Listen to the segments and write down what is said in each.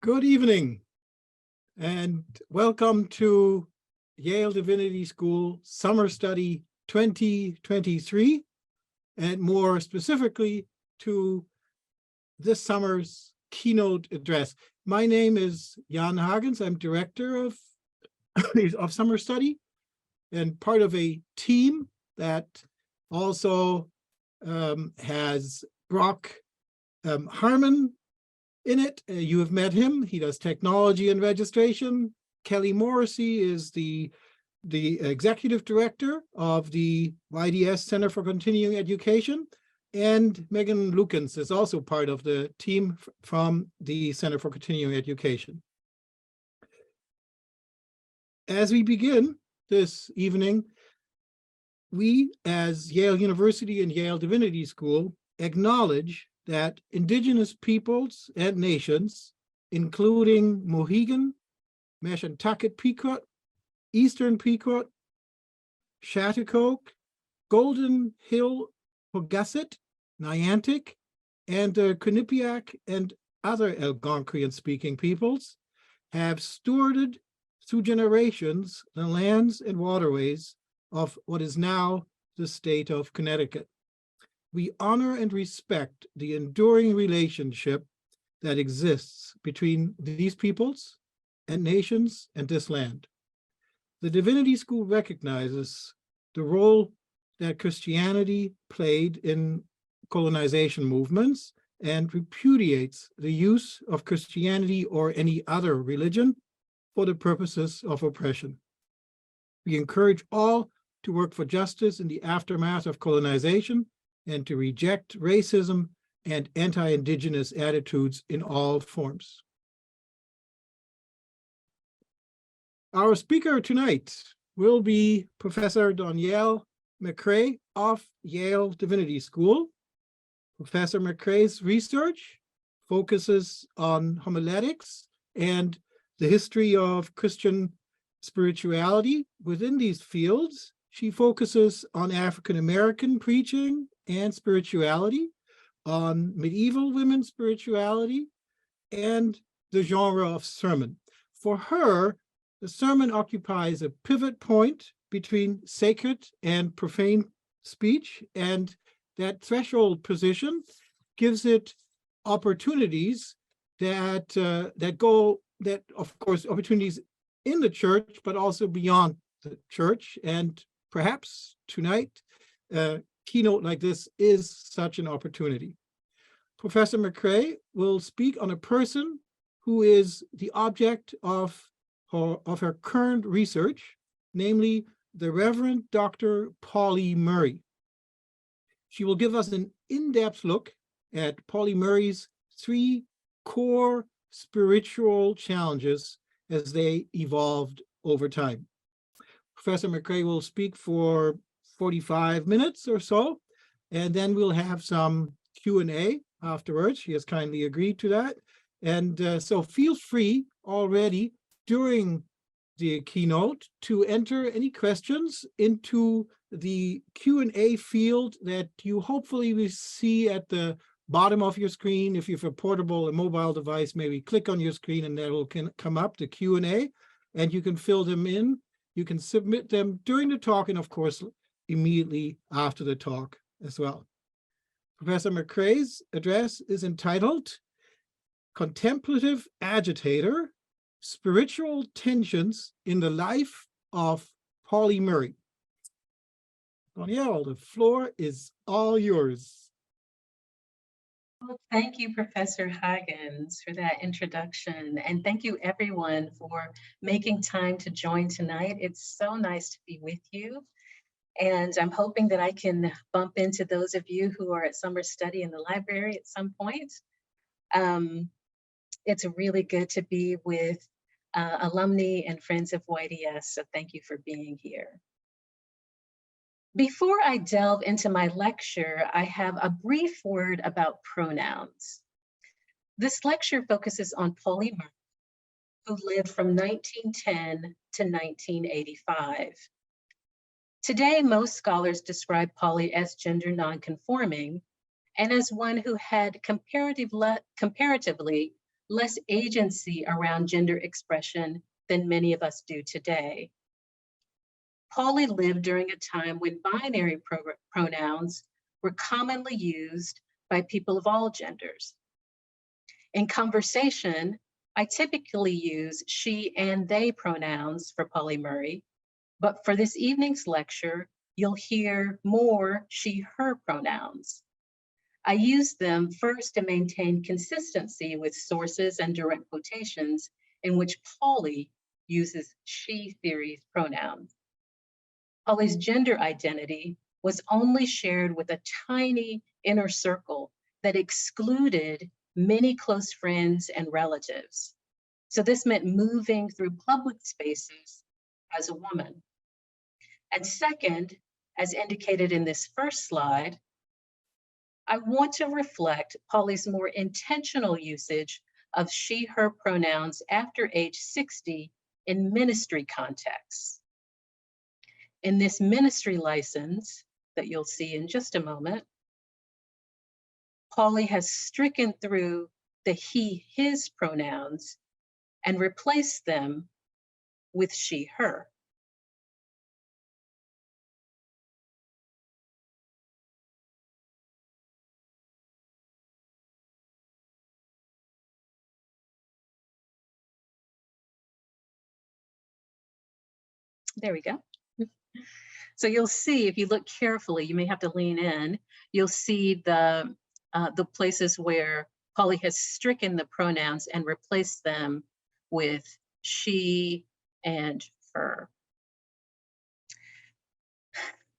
Good evening, and welcome to Yale Divinity School Summer Study 2023, and more specifically to this summer's keynote address. My name is Jan Hagens. I'm director of Summer Study and part of a team that also has Brock Harmon in it. You have met him. He does technology and registration. Kelly Morrissey is the executive director of the YDS Center for Continuing Education. And Megan Lukens is also part of the team from the Center for Continuing Education. As we begin this evening, we as Yale University and Yale Divinity School acknowledge that Indigenous peoples and nations, including Mohegan, Mashantucket Pequot, Eastern Pequot, Shattuck, Golden Hill Pogasset, Niantic, and the Quinnipiac and other Algonquian-speaking peoples, have stewarded through generations the lands and waterways of what is now the state of Connecticut. We honor and respect the enduring relationship that exists between these peoples and nations and this land. The Divinity School recognizes the role that Christianity played in colonization movements and repudiates the use of Christianity or any other religion for the purposes of oppression. We encourage all to work for justice in the aftermath of colonization and to reject racism and anti-Indigenous attitudes in all forms. Our speaker tonight will be Professor Donyelle McCray of Yale Divinity School. Professor McCray's research focuses on homiletics and the history of Christian spirituality. Within these fields, she focuses on African-American preaching and spirituality, on medieval women's spirituality, and the genre of sermon. For her, the sermon occupies a pivot point between sacred and profane speech, and that threshold position gives it opportunities that of course, opportunities in the church, but also beyond the church. And perhaps tonight, keynote like this is such an opportunity. Professor McCray will speak on a person who is the object of her current research, namely the Reverend Dr. Pauli Murray. She will give us an in-depth look at Pauli Murray's 3 core spiritual challenges as they evolved over time. Professor McCray will speak for 45 minutes or so, and then we'll have some Q&A afterwards. She has kindly agreed to that. And so feel free already during the keynote to enter any questions into the Q&A field that you hopefully will see at the bottom of your screen. If you have a portable or mobile device, maybe click on your screen and that will come up, the Q&A, and you can fill them in. You can submit them during the talk and, of course, immediately after the talk as well. Professor McCray's address is entitled Contemplative Agitator, Spiritual Tensions in the Life of Pauli Murray. Donyelle, the floor is all yours. Well, thank you, Professor Hagens, for that introduction. And thank you, everyone, for making time to join tonight. It's so nice to be with you. And I'm hoping that I can bump into those of you who are at summer study in the library at some point. It's really good to be with alumni and friends of YDS, so thank you for being here. Before I delve into my lecture, I have a brief word about pronouns. This lecture focuses on Pauli Murray, who lived from 1910 to 1985. Today, most scholars describe Pauli as gender nonconforming and as one who had comparatively less agency around gender expression than many of us do today. Pauli lived during a time when binary pronouns were commonly used by people of all genders. In conversation, I typically use she and they pronouns for Pauli Murray, but for this evening's lecture, you'll hear more she, her pronouns. I use them first to maintain consistency with sources and direct quotations in which Pauli uses she theory pronouns. Pauli's gender identity was only shared with a tiny inner circle that excluded many close friends and relatives. So this meant moving through public spaces as a woman. And second, as indicated in this first slide, I want to reflect Pauli's more intentional usage of she, her pronouns after age 60 in ministry contexts. In this ministry license that you'll see in just a moment, Pauli has stricken through the he, his pronouns and replaced them with she, her. There we go. So you'll see, if you look carefully, you may have to lean in, you'll see the places where Pauli has stricken the pronouns and replaced them with she and her.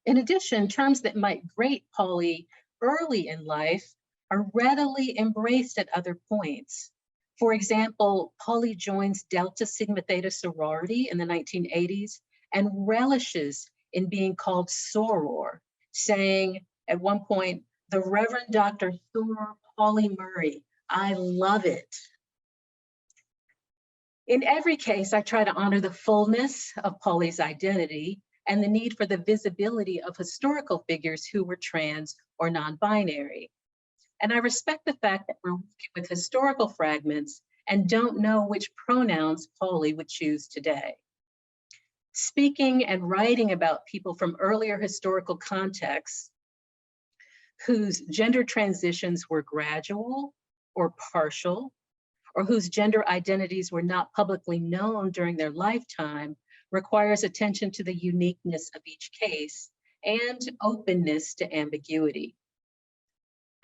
In addition, terms that might grate Pauli early in life are readily embraced at other points. For example, Pauli joins Delta Sigma Theta sorority in the 1980s and relishes in being called soror, saying at one point, "The Reverend Dr. Soror Pauli Murray, I love it." In every case, I try to honor the fullness of Pauli's identity and the need for the visibility of historical figures who were trans or non-binary. And I respect the fact that we're working with historical fragments and don't know which pronouns Pauli would choose today. Speaking and writing about people from earlier historical contexts whose gender transitions were gradual or partial, or whose gender identities were not publicly known during their lifetime, requires attention to the uniqueness of each case and openness to ambiguity.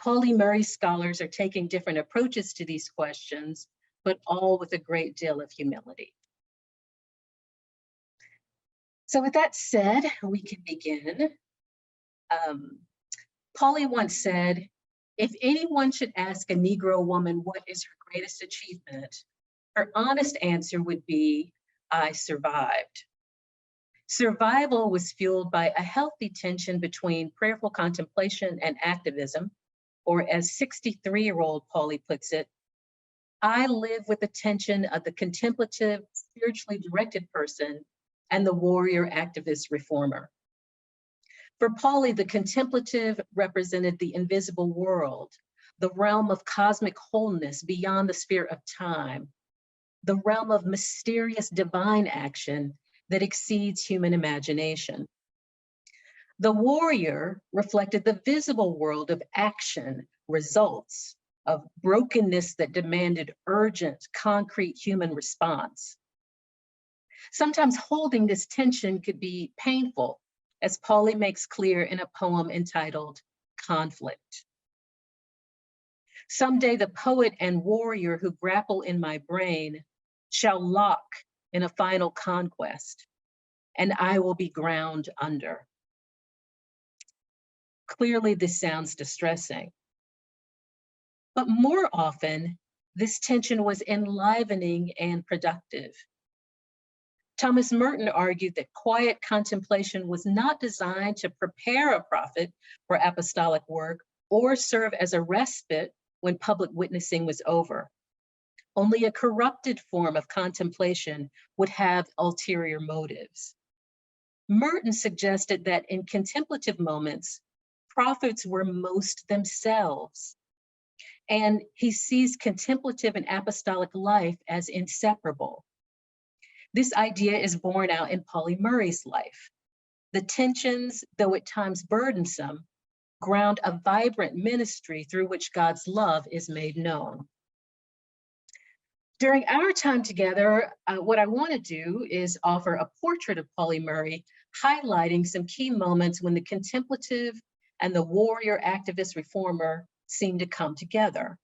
Pauli Murray scholars are taking different approaches to these questions, but all with a great deal of humility. So with that said, we can begin. Pauli once said, "If anyone should ask a Negro woman what is her greatest achievement, her honest answer would be, I survived." Survival was fueled by a healthy tension between prayerful contemplation and activism, or as 63-year-old Pauli puts it, I live with the tension of the contemplative, spiritually directed person and the warrior activist reformer. For Pauli, the contemplative represented the invisible world, the realm of cosmic wholeness beyond the sphere of time, the realm of mysterious divine action that exceeds human imagination. The warrior reflected the visible world of action, results, of brokenness that demanded urgent, concrete human response. Sometimes holding this tension could be painful, as Pauli makes clear in a poem entitled Conflict. Someday the poet and warrior who grapple in my brain shall lock in a final conquest, and I will be ground under. Clearly, this sounds distressing. But more often, this tension was enlivening and productive. Thomas Merton argued that quiet contemplation was not designed to prepare a prophet for apostolic work or serve as a respite when public witnessing was over. Only a corrupted form of contemplation would have ulterior motives. Merton suggested that in contemplative moments, prophets were most themselves. And he sees contemplative and apostolic life as inseparable. This idea is borne out in Pauli Murray's life. The tensions, though at times burdensome, ground a vibrant ministry through which God's love is made known. During our time together, what I want to do is offer a portrait of Pauli Murray, highlighting some key moments when the contemplative and the warrior activist reformer seemed to come together.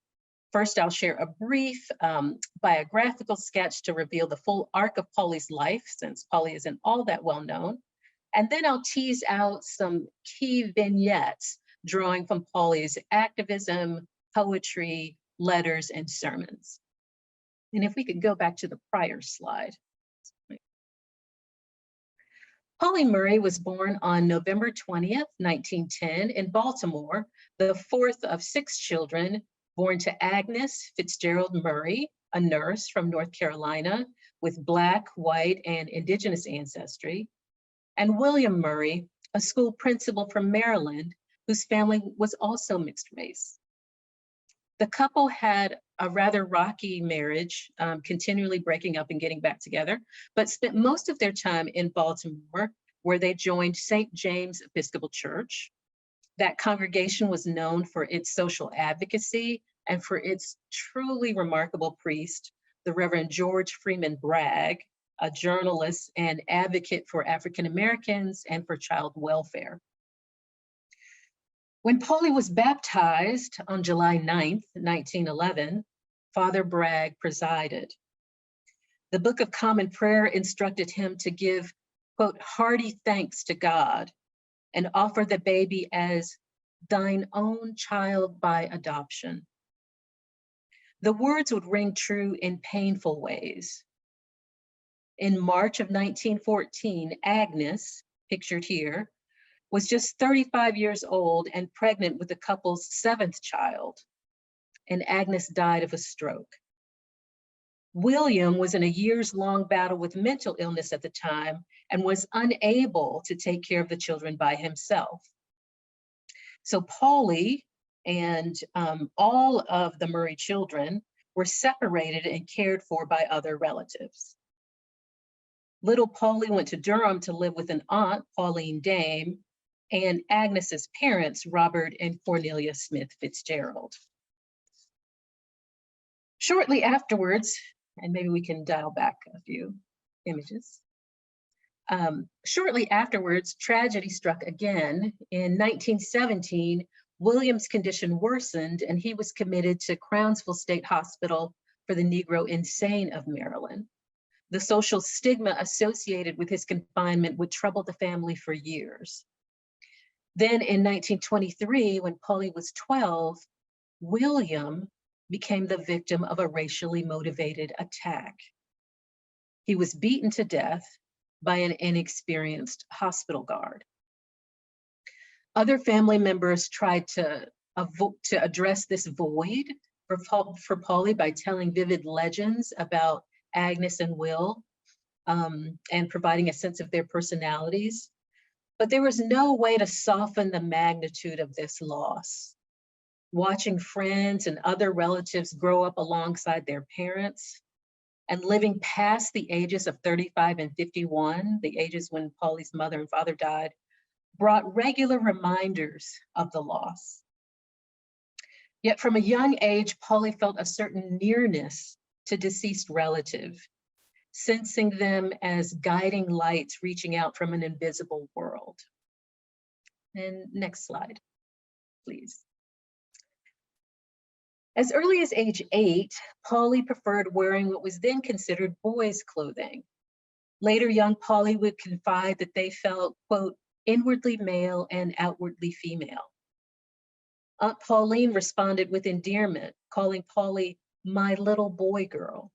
First, I'll share a brief biographical sketch to reveal the full arc of Pauli's life, since Pauli isn't all that well known. And then I'll tease out some key vignettes drawing from Pauli's activism, poetry, letters, and sermons. And if we could go back to the prior slide. Pauli Murray was born on November 20th, 1910 in Baltimore, the fourth of 6 children born to Agnes Fitzgerald Murray, a nurse from North Carolina with Black, white, and indigenous ancestry, and William Murray, a school principal from Maryland, whose family was also mixed race. The couple had a rather rocky marriage, continually breaking up and getting back together, but spent most of their time in Baltimore, where they joined St. James Episcopal Church. That congregation was known for its social advocacy and for its truly remarkable priest, the Reverend George Freeman Bragg, a journalist and advocate for African Americans and for child welfare. When Pauli was baptized on July 9th, 1911, Father Bragg presided. The Book of Common Prayer instructed him to give, quote, hearty thanks to God and offer the baby as thine own child by adoption. The words would ring true in painful ways. In March of 1914, Agnes, pictured here, was just 35 years old and pregnant with the couple's 7th child, and Agnes died of a stroke. William was in a years-long battle with mental illness at the time and was unable to take care of the children by himself. So Pauli and all of the Murray children were separated and cared for by other relatives. Little Pauli went to Durham to live with an aunt, Pauline Dame, and Agnes's parents, Robert and Cornelia Smith Fitzgerald. Shortly afterwards, and maybe we can dial back a few images. Shortly afterwards, tragedy struck again. In 1917, William's condition worsened and he was committed to Crownsville State Hospital for the Negro Insane of Maryland. The social stigma associated with his confinement would trouble the family for years. Then in 1923, when Pauli was 12, William became the victim of a racially motivated attack. He was beaten to death by an inexperienced hospital guard. Other family members tried to address this void for Pauli by telling vivid legends about Agnes and Will and providing a sense of their personalities. But there was no way to soften the magnitude of this loss. Watching friends and other relatives grow up alongside their parents and living past the ages of 35 and 51, the ages when Pauli's mother and father died, brought regular reminders of the loss. Yet from a young age, Pauli felt a certain nearness to deceased relative, sensing them as guiding lights reaching out from an invisible world. And next slide, please. As early as age 8, Pauli preferred wearing what was then considered boys' clothing. Later, young Pauli would confide that they felt, quote, inwardly male and outwardly female. Aunt Pauline responded with endearment, calling Pauli my little boy girl.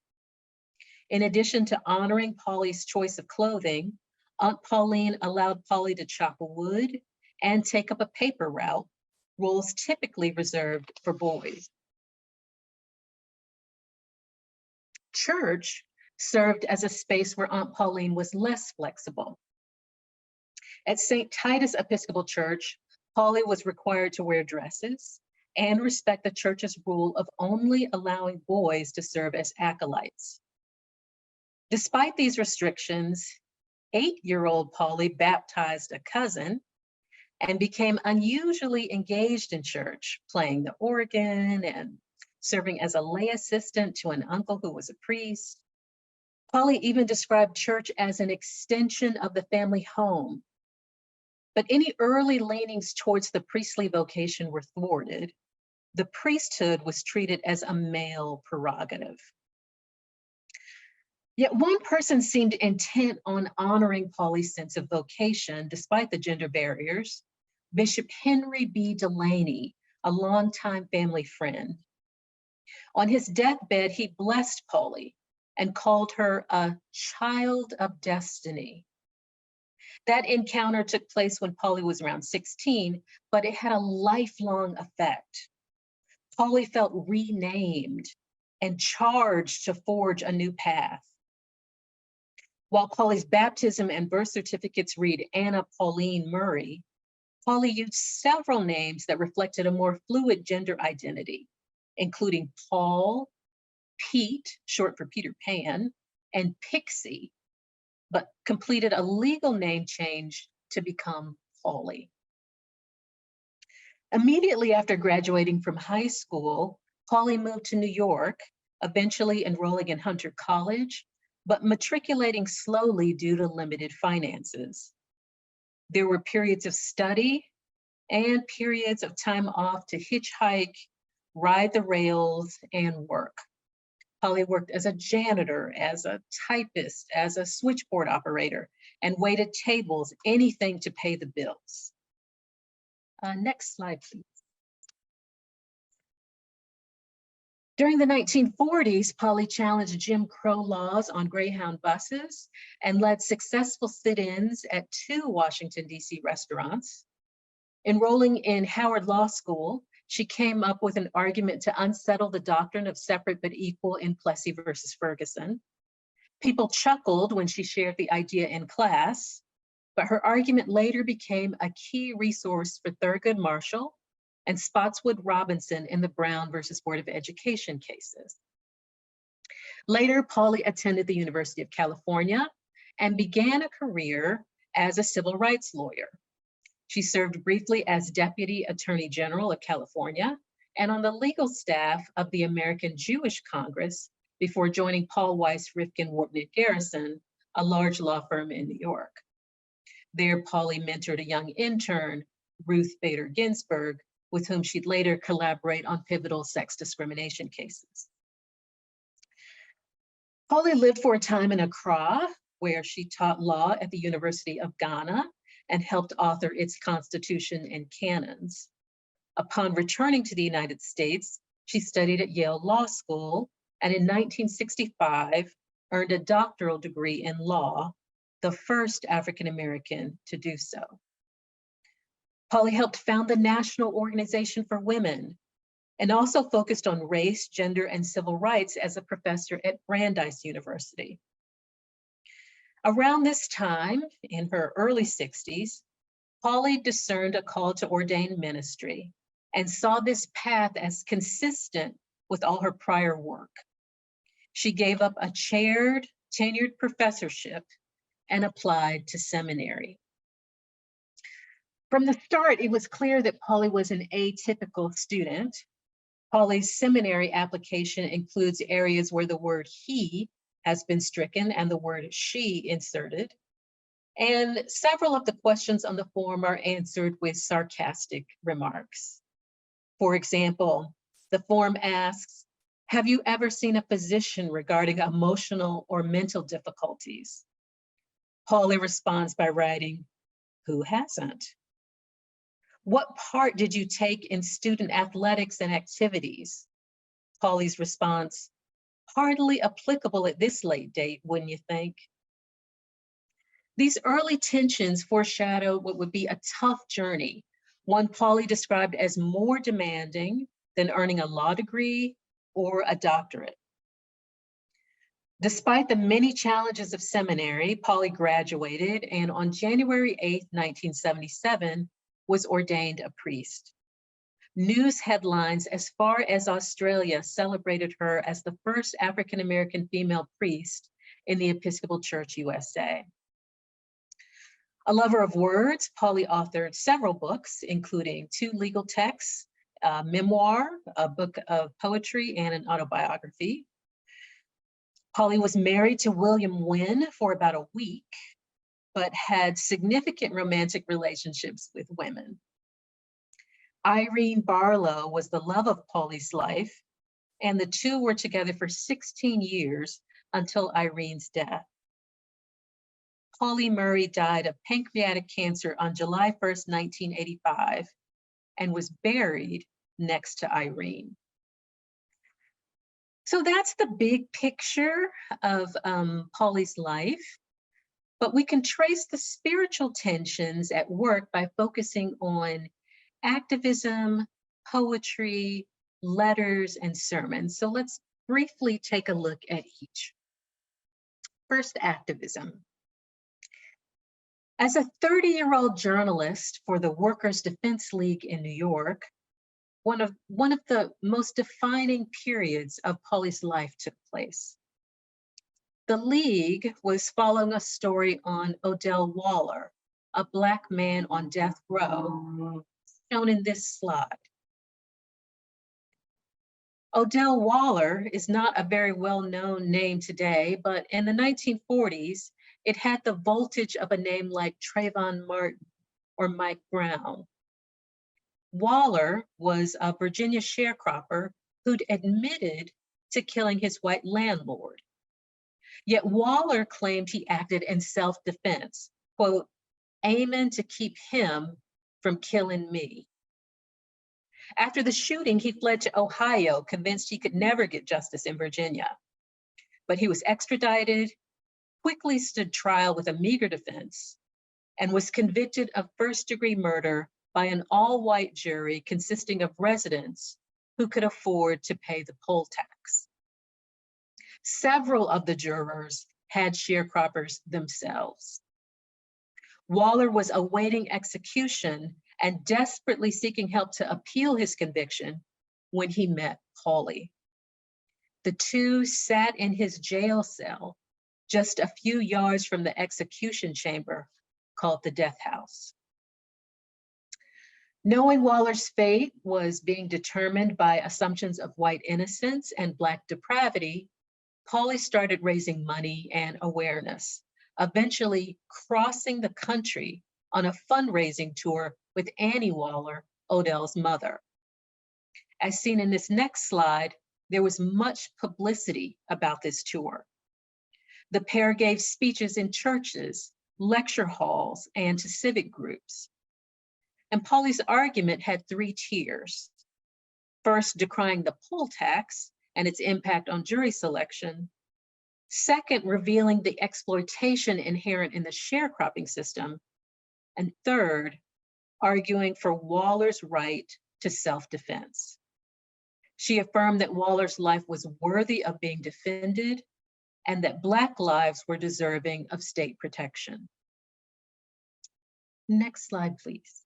In addition to honoring Pauli's choice of clothing, Aunt Pauline allowed Pauli to chop wood and take up a paper route, roles typically reserved for boys. Church served as a space where Aunt Pauline was less flexible. At St. Titus Episcopal Church, Pauli was required to wear dresses, and respect the church's rule of only allowing boys to serve as acolytes. Despite these restrictions, 8-year-old Pauli baptized a cousin and became unusually engaged in church, playing the organ and serving as a lay assistant to an uncle who was a priest. Pauli even described church as an extension of the family home. But any early leanings towards the priestly vocation were thwarted. The priesthood was treated as a male prerogative. Yet one person seemed intent on honoring Pauli's sense of vocation despite the gender barriers: Bishop Henry B. Delaney, a longtime family friend. On his deathbed, he blessed Pauli and called her a child of destiny. That encounter took place when Pauli was around 16, but it had a lifelong effect. Pauli felt renamed and charged to forge a new path. While Pauli's baptism and birth certificates read Anna Pauline Murray, Pauli used several names that reflected a more fluid gender identity, including Paul, Pete, short for Peter Pan, and Pixie, but completed a legal name change to become Pauli. Immediately after graduating from high school, Pauli moved to New York, eventually enrolling in Hunter College, but matriculating slowly due to limited finances. There were periods of study and periods of time off to hitchhike, ride the rails, and work. Pauli worked as a janitor, as a typist, as a switchboard operator, and waited tables, anything to pay the bills. Next slide, please. During the 1940s, Pauli challenged Jim Crow laws on Greyhound buses and led successful sit-ins at 2 Washington, D.C. restaurants. Enrolling in Howard Law School, she came up with an argument to unsettle the doctrine of separate but equal in Plessy versus Ferguson. People chuckled when she shared the idea in class, but her argument later became a key resource for Thurgood Marshall and Spotswood Robinson in the Brown versus Board of Education cases. Later, Pauli attended the University of California and began a career as a civil rights lawyer. She served briefly as Deputy Attorney General of California and on the legal staff of the American Jewish Congress before joining Paul Weiss Rifkin Wharton Garrison, a large law firm in New York. There, Pauli mentored a young intern, Ruth Bader Ginsburg, with whom she'd later collaborate on pivotal sex discrimination cases. Pauli lived for a time in Accra, where she taught law at the University of Ghana and helped author its constitution and canons. Upon returning to the United States, she studied at Yale Law School and in 1965 earned a doctoral degree in law, the first African-American to do so. Pauli helped found the National Organization for Women and also focused on race, gender, and civil rights as a professor at Brandeis University. Around this time, in her early 60s, Pauli discerned a call to ordain ministry and saw this path as consistent with all her prior work. She gave up a tenured professorship and applied to seminary. From the start, it was clear that Pauli was an atypical student. Pauli's seminary application includes areas where the word he has been stricken and the word she inserted. And several of the questions on the form are answered with sarcastic remarks. For example, the form asks, have you ever seen a physician regarding emotional or mental difficulties? Pauli responds by writing, who hasn't? What part did you take in student athletics and activities? Pauli's response, hardly applicable at this late date, wouldn't you think? These early tensions foreshadow what would be a tough journey, one Pauli described as more demanding than earning a law degree or a doctorate. Despite the many challenges of seminary, Pauli graduated and on January 8, 1977, was ordained a priest. News headlines as far as Australia celebrated her as the first African-American female priest in the Episcopal Church USA. A lover of words, Pauli authored several books, including 2 legal texts, a memoir, a book of poetry, and an autobiography. Pauli was married to William Wynne for about a week, but had significant romantic relationships with women. Irene Barlow was the love of Pauli's life, and the two were together for 16 years until Irene's death. Pauli Murray died of pancreatic cancer on July 1st, 1985, and was buried next to Irene. So that's the big picture of Pauli's life, but we can trace the spiritual tensions at work by focusing on activism, poetry, letters, and sermons. So let's briefly take a look at each. First, activism. As a 30-year-old journalist for the Workers' Defense League in New York, one of the most defining periods of Pauli's life took place. The League was following a story on Odell Waller, a Black man on death row, shown in this slide. Odell Waller is not a very well-known name today, but in the 1940s, it had the voltage of a name like Trayvon Martin or Mike Brown. Waller was a Virginia sharecropper who'd admitted to killing his white landlord. Yet Waller claimed he acted in self-defense, quote, aiming to keep him from killing me. After the shooting, he fled to Ohio, convinced he could never get justice in Virginia. But he was extradited, quickly stood trial with a meager defense, and was convicted of first-degree murder by an all-white jury consisting of residents who could afford to pay the poll tax. Several of the jurors had sharecroppers themselves. Waller was awaiting execution and desperately seeking help to appeal his conviction when he met Pauli. The two sat in his jail cell just a few yards from the execution chamber called the death house. Knowing Waller's fate was being determined by assumptions of white innocence and Black depravity, Pauli started raising money and awareness, eventually crossing the country on a fundraising tour with Annie Waller, Odell's mother. As seen in this next slide, there was much publicity about this tour. The pair gave speeches in churches, lecture halls, and to civic groups. And Pauli's argument had 3 tiers. First, decrying the poll tax and its impact on jury selection. Second, revealing the exploitation inherent in the sharecropping system. And third, arguing for Waller's right to self-defense. She affirmed that Waller's life was worthy of being defended and that Black lives were deserving of state protection. Next slide, please.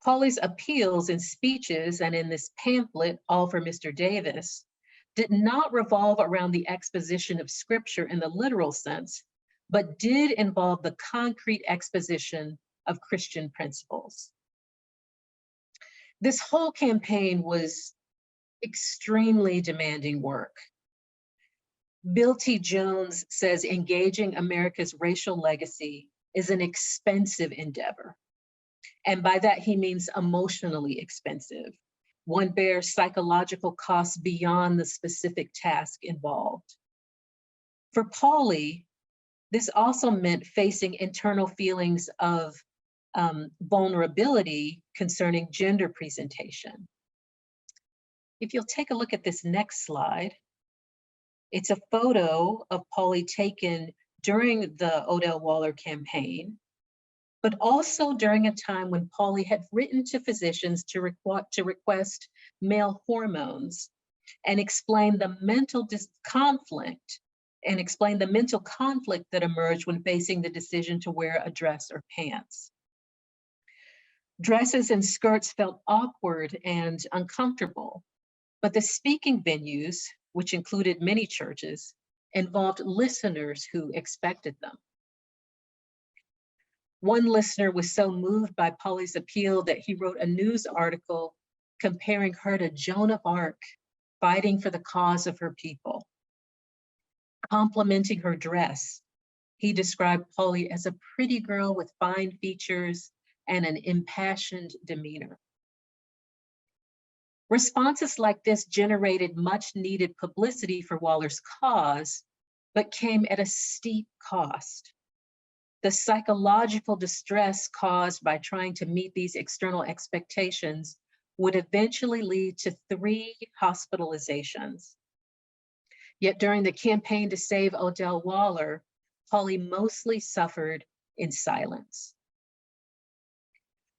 Pauli's appeals in speeches and in this pamphlet, All for Mr. Davis, did not revolve around the exposition of scripture in the literal sense, but did involve the concrete exposition of Christian principles. This whole campaign was extremely demanding work. Bill T. Jones says engaging America's racial legacy is an expensive endeavor. And by that, he means emotionally expensive. One bears psychological costs beyond the specific task involved. For Pauli, this also meant facing internal feelings of vulnerability concerning gender presentation. If you'll take a look at this next slide, it's a photo of Pauli taken during the Odell Waller campaign, but also during a time when Pauli had written to physicians to request male hormones and explain the mental conflict that emerged when facing the decision to wear a dress or pants. Dresses and skirts felt awkward and uncomfortable, but the speaking venues, which included many churches, involved listeners who expected them. One listener was so moved by Pauli's appeal that he wrote a news article comparing her to Joan of Arc, fighting for the cause of her people. Complimenting her dress, he described Pauli as a pretty girl with fine features and an impassioned demeanor. Responses like this generated much needed publicity for Waller's cause, but came at a steep cost. The psychological distress caused by trying to meet these external expectations would eventually lead to 3 hospitalizations. Yet during the campaign to save Odell Waller, Pauli mostly suffered in silence.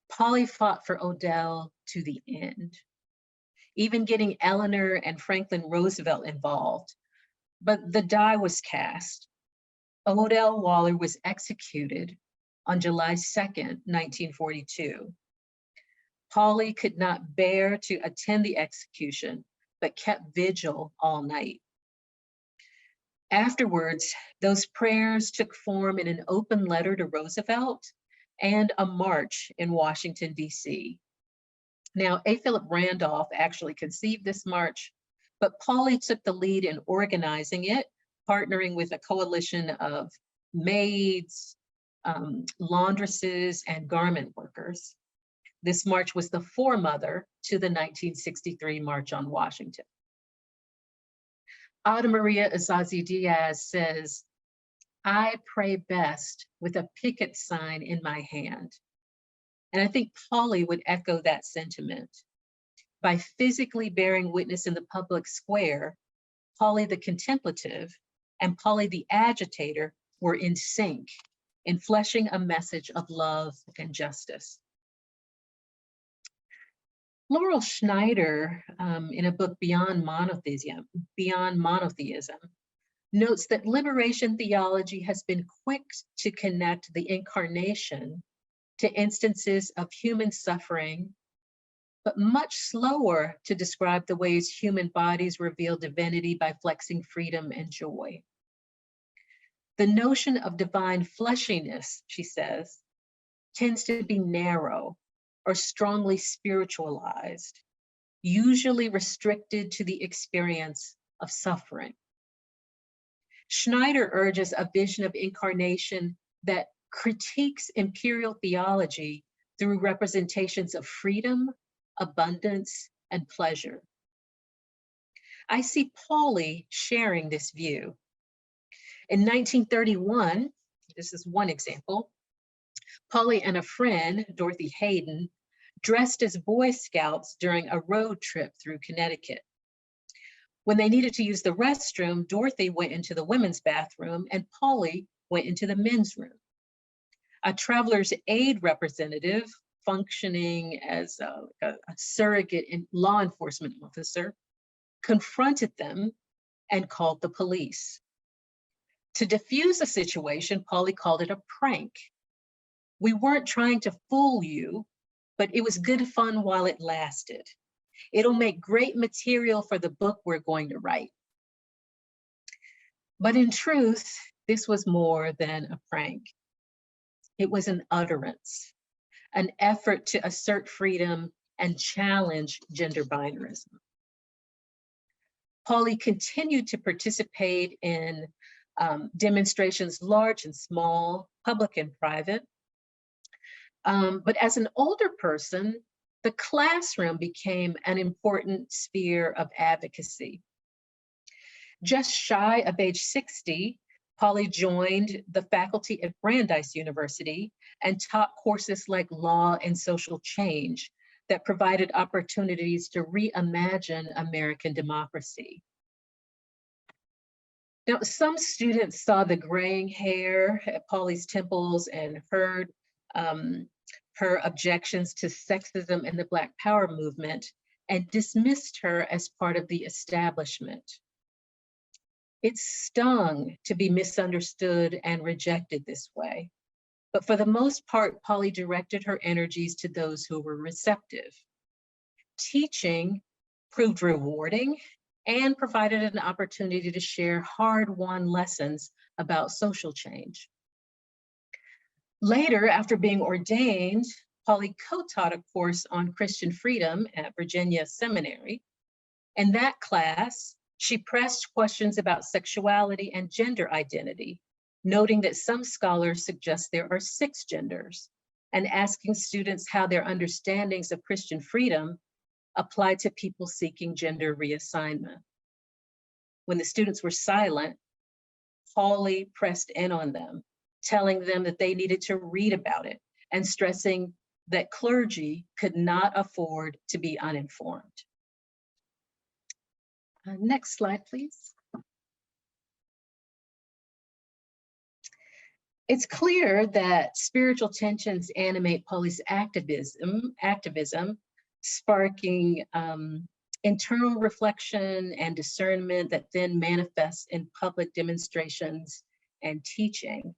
Pauli fought for Odell to the end, even getting Eleanor and Franklin Roosevelt involved, but the die was cast. Odell Waller was executed on July 2nd, 1942. Pauli could not bear to attend the execution, but kept vigil all night. Afterwards, those prayers took form in an open letter to Roosevelt and a march in Washington, D.C. Now, A. Philip Randolph actually conceived this march, but Pauli took the lead in organizing it, partnering with a coalition of maids, laundresses, and garment workers. This march was the foremother to the 1963 March on Washington. Ada Maria Azazi Diaz says, "I pray best with a picket sign in my hand." And I think Pauli would echo that sentiment. By physically bearing witness in the public square, Pauli the Contemplative and Pauli the Agitator were in sync in fleshing a message of love and justice. Laurel Schneider, in a book Beyond Monotheism, notes that liberation theology has been quick to connect the incarnation to instances of human suffering, but much slower to describe the ways human bodies reveal divinity by flexing freedom and joy. The notion of divine fleshiness, she says, tends to be narrow or strongly spiritualized, usually restricted to the experience of suffering. Schneider urges a vision of incarnation that critiques imperial theology through representations of freedom, abundance, and pleasure. I see Pauli sharing this view. In 1931, this is one example, Pauli and a friend, Dorothy Hayden, dressed as Boy Scouts during a road trip through Connecticut. When they needed to use the restroom, Dorothy went into the women's bathroom and Pauli went into the men's room. A traveler's aid representative, functioning as a surrogate law enforcement officer, confronted them and called the police. To diffuse the situation, Pauli called it a prank. "We weren't trying to fool you, but it was good fun while it lasted. It'll make great material for the book we're going to write." But in truth, this was more than a prank. It was an utterance, an effort to assert freedom and challenge gender binarism. Pauli continued to participate in demonstrations, large and small, public and private. But as an older person, the classroom became an important sphere of advocacy. Just shy of age 60, Pauli joined the faculty at Brandeis University and taught courses like law and social change that provided opportunities to reimagine American democracy. Now, some students saw the graying hair at Pauli's temples and heard her objections to sexism in the Black Power movement and dismissed her as part of the establishment. It stung to be misunderstood and rejected this way. but for the most part, Pauli directed her energies to those who were receptive. Teaching proved rewarding and provided an opportunity to share hard-won lessons about social change. Later, after being ordained, Pauli co-taught a course on Christian freedom at Virginia Seminary. In that class, she pressed questions about sexuality and gender identity, noting that some scholars suggest there are 6 genders, and asking students how their understandings of Christian freedom apply to people seeking gender reassignment. When the students were silent, Pauli pressed in on them, telling them that they needed to read about it and stressing that clergy could not afford to be uninformed. Next slide, please. It's clear that spiritual tensions animate Pauli's activism, sparking internal reflection and discernment that then manifests in public demonstrations and teaching.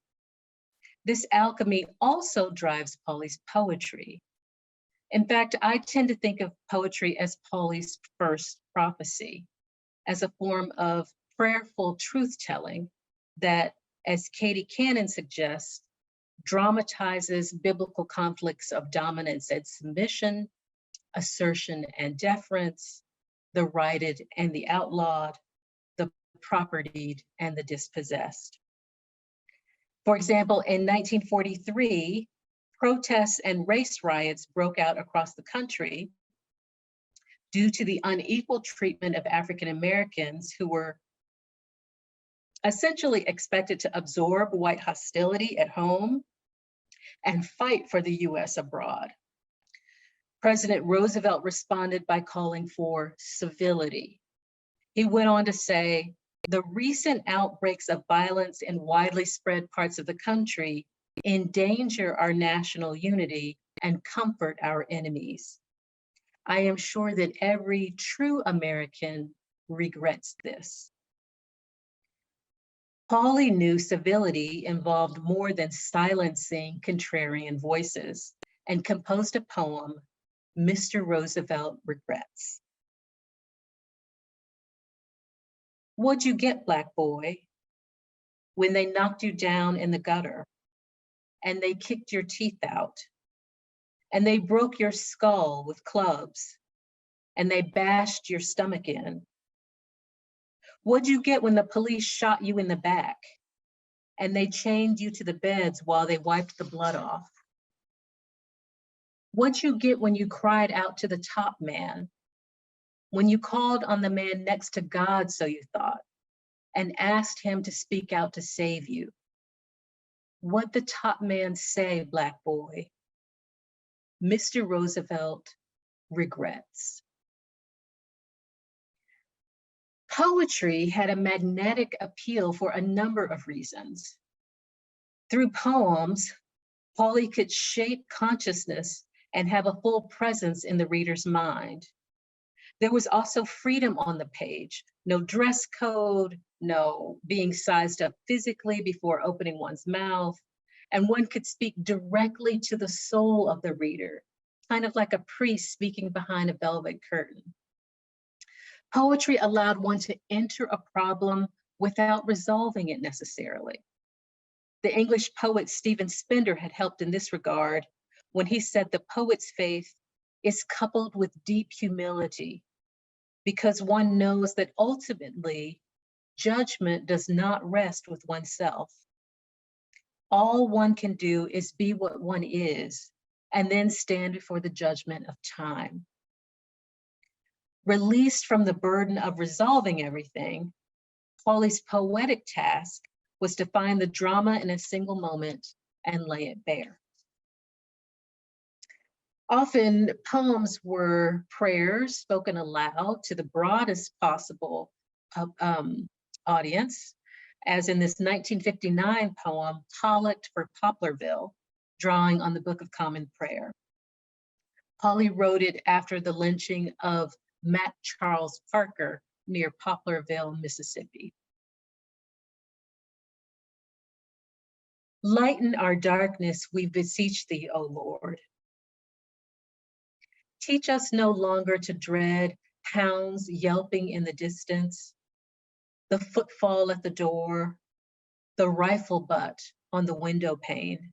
This alchemy also drives Pauli's poetry. In fact, I tend to think of poetry as Pauli's first prophecy, as a form of prayerful truth-telling that, as Katie Cannon suggests, dramatizes biblical conflicts of dominance and submission, assertion and deference, the righted and the outlawed, the propertied and the dispossessed. For example, in 1943, protests and race riots broke out across the country due to the unequal treatment of African Americans who were essentially expected to absorb white hostility at home and fight for the US abroad. President Roosevelt responded by calling for civility. He went on to say, "The recent outbreaks of violence in widely spread parts of the country endanger our national unity and comfort our enemies. I am sure that every true American regrets this." Pauli knew civility involved more than silencing contrarian voices and composed a poem, Mr. Roosevelt Regrets. What'd you get, black boy, when they knocked you down in the gutter and they kicked your teeth out and they broke your skull with clubs and they bashed your stomach in? What'd you get when the police shot you in the back and they chained you to the beds while they wiped the blood off? What'd you get when you cried out to the top man, when you called on the man next to God, so you thought, and asked him to speak out to save you? What'd the top man say, black boy? Mr. Roosevelt regrets. Poetry had a magnetic appeal for a number of reasons. Through poems, Pauli could shape consciousness and have a full presence in the reader's mind. There was also freedom on the page, no dress code, no being sized up physically before opening one's mouth, and one could speak directly to the soul of the reader, kind of like a priest speaking behind a velvet curtain. Poetry allowed one to enter a problem without resolving it necessarily. The English poet Stephen Spender had helped in this regard when he said the poet's faith is coupled with deep humility because one knows that ultimately judgment does not rest with oneself. All one can do is be what one is and then stand before the judgment of time. Released from the burden of resolving everything, Pauli's poetic task was to find the drama in a single moment and lay it bare. Often poems were prayers spoken aloud to the broadest possible audience, as in this 1959 poem, Pollocked for Poplarville, drawing on the Book of Common Prayer. Pauli wrote it after the lynching of Matt Charles Parker near Poplarville, Mississippi. Lighten our darkness, we beseech thee, O Lord. Teach us no longer to dread hounds yelping in the distance, the footfall at the door, the rifle butt on the window pane.